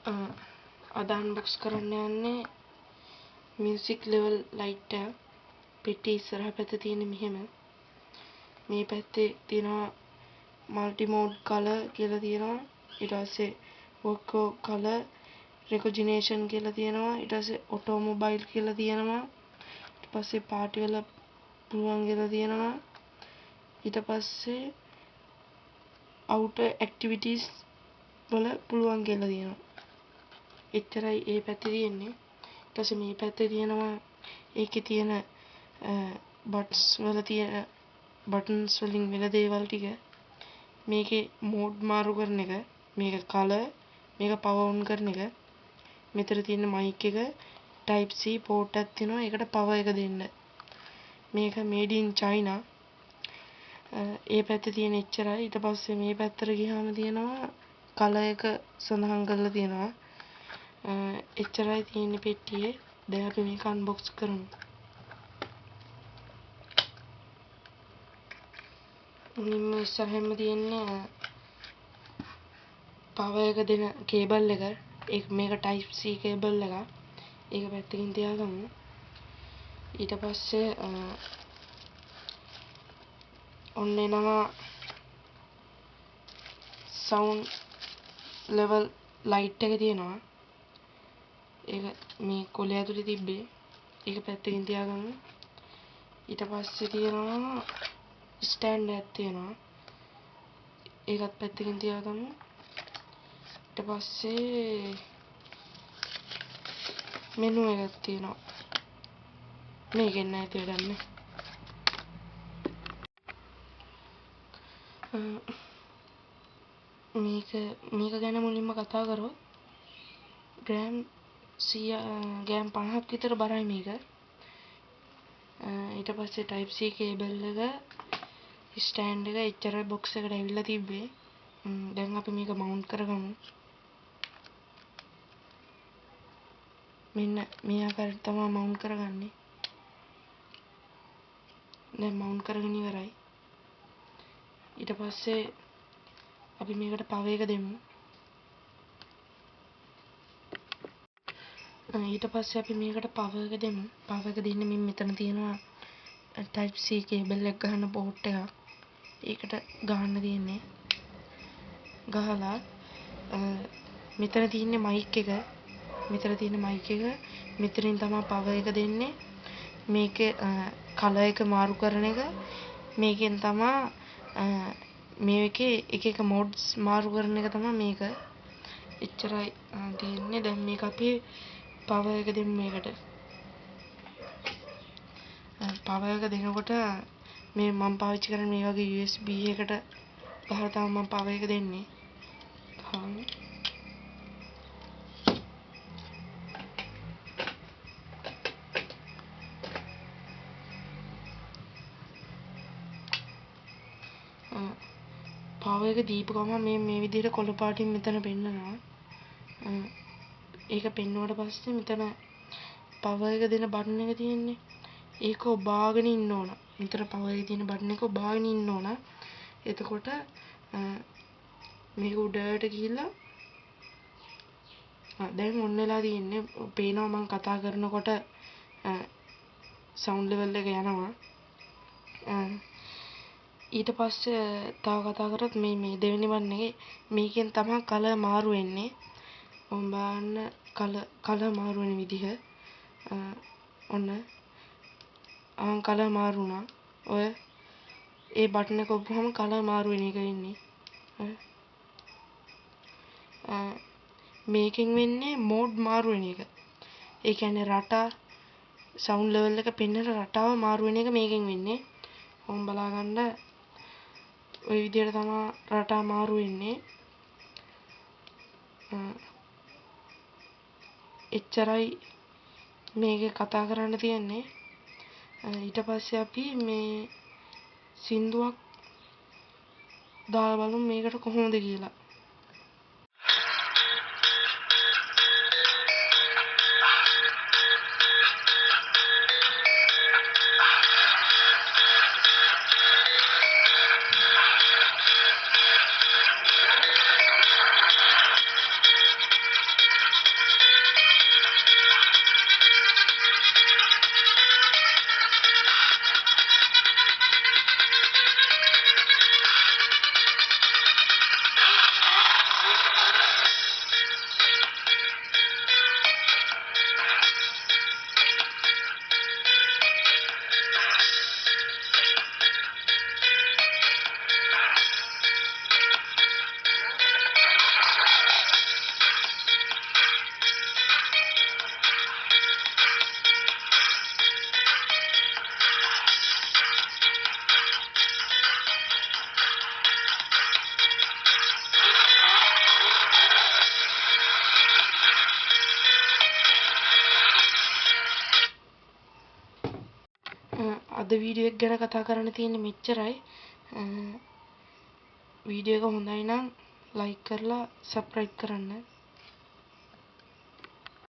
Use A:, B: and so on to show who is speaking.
A: අද අන්බොක්ස් කරන්න යන්නේ මියුසික් ලෙවල් ලයිට් එක. පෙට්ටිය ඉස්සරහ පැත්තේ තියෙන මෙහෙම. මේ පැත්තේ තියෙනවා මල්ටි මෝඩ් කලර් කියලා තියෙනවා. ඊට පස්සේ වොකෝ කලර් රෙකොජිනේෂන් කියලා තියෙනවා. ඊට පස්සේ ඔටෝමොබයිල් කියලා තියෙනවා. ඊට පස්සේ පාටි වල පුළුවන් කියලා තියෙනවා. ඊට පස්සේ අවුටර් ඇක්ටිවිටීස් වල පුළුවන් කියලා තියෙනවා. එච්චරයි ඒ පැත්තේ තියෙන්නේ. ඊට පස්සේ මේ පැත්තේ තියෙනවා ඒකේ තියෙන බටන්ස් වලින් වෙන දේවල් ටික. මේකේ මෝඩ් මාරු කරන එක, මේක කලර්, මේක පවර් ඔන් කරන එක. මෙතන තියෙන මයික් එක type C port එකක් තියෙනවා. ඒකට පවර් එක දෙන්න. මේක made in China. ඒ පැත්තේ තියෙන එච්චරයි. ඊට පස්සේ මේ පැත්තට ගියාම තියෙනවා කලර් එක සඳහන් කරලා තියෙනවා. එච්චරයි තියෙන්නේ පෙට්ටියේ. දැන් අපි මේක අන්බොක්ස් කරමු. මුලින්ම ඉස්සරහින්ම තියෙන්නේ පවර් එක දෙන කේබල් එක. මේක type C කේබල් එක. ඒක පැත්තකින් තියාගමු. ඊට පස්සේ ඔන්න එනවා sound level light එක තියෙනවා. ඒක මේ කොලේ ඇතුලේ තිබ්බේ. ඒක පැත්තකින් තියාගමු. ඊට පස්සේ තියෙනවා ස්ටෑන්ඩ් එකක් තියෙනවා. ඒකත් පැත්තකින් තියාගමු. ඊට පස්සේ මෙනු එකක් තියෙනවා. මේකෙන් නෑ තියගන්නේ. මේක ගැන මුලින්ම කතා කරොත් ග්‍රෑම් 50ක් විතර බරයි මේක. ඊට පස්සේ type C කේබල් එක, ස්ටෑන්ඩ් එක එච්චර බොක්ස් එකට ඇවිල්ලා තිබ්බේ. දැන් අපි මේක මවුන්ට් කරගමු. මෙන්න මේ ආකාරයට තමයි මවුන්ට් කරගන්නේ. දැන් මවුන්ට් කරගෙන ඉවරයි. ඊට පස්සේ අපි මේකට පවර් එක දෙමු. ඊට පස්සේ අපි මේකට පවර් එක දෙමු. පවර් එක දෙන්නේ මෙතන තියෙනවා type C කේබල් එක ගහන පෝට් එකක්. ඒකට ගහන්න තියෙන්නේ. ගහලා මෙතන තියෙන්නේ මයික් එක. මෙතනින් තමයි පවර් එක දෙන්නේ. මේකේ කලර් එක මාරු කරන එක. මේකෙන් තමයි මේකේ එක මෝඩ්ස් මාරු කරන එක තමයි මේක. එච්චරයි තියෙන්නේ. දැන් මේක අපි පවර් එක දෙමු මේකට. පවර් එක දෙනකොට මේ මම පාවිච්චි කරන්නේ මේ වගේ USB එකට ගහලා තමයි මම පවර් එක දෙන්නේ. පවර් එක දීපු ගමන් මේ විදිහට කොළ පාටින් මෙතන පෙන්නනවා. ඒක පෙන්නුවට පස්සේ මෙතන පවර් එක දෙන බටන් එක තියෙන්නේ. ඒක ඔබාගෙන ඉන්න ඕන. මෙතන පවර් එකේ තියෙන බටන් එක ඔබාගෙන ඉන්න ඕන. එතකොට මේක උඩට ගිහිල්ලා දැන් ඔන්න වෙලා තියෙන්නේ. පේනවා මම කතා කරනකොට සවුන්ඩ් ලෙවල් එක යනවා. ඊට පස්සේ තව කතා කරොත් මේ දෙවෙනි බන් එකේ මේකෙන් තමයි කලර් මාරු වෙන්නේ. ඔන්න බලන්න කලර් මාරු වෙන විදිහ. ඔන්න කලර් මාරු වුණා. ඔය ඒ බටන් එක ඔබවම කලර් මාරු වෙන එක වෙන්නේ. මේකෙන් වෙන්නේ මෝඩ් මාරු වෙන එක. ඒ කියන්නේ රටා සවුන්ඩ් ලෙවල් එක පෙන්වන රටාව මාරු වෙන එක මේකෙන් වෙන්නේ. ඔන්න බලා ගන්න. ওই විදිහට තමයි රටා මාරු වෙන්නේ. එච්චරයි මේකේ කතා කරන්න තියෙන්නේ. ඊට පස්සේ අපි මේ සින්දුවක් දාලා බලමු මේකට කොහොමද කියලා. අද වීඩියෝ එක ගැන කතා කරන්න තියෙන්නේ මෙච්චරයි. වීඩියෝ එක හොඳයි නම් ලයික් කරලා සබ්ස්ක්‍රයිබ් කරන්න.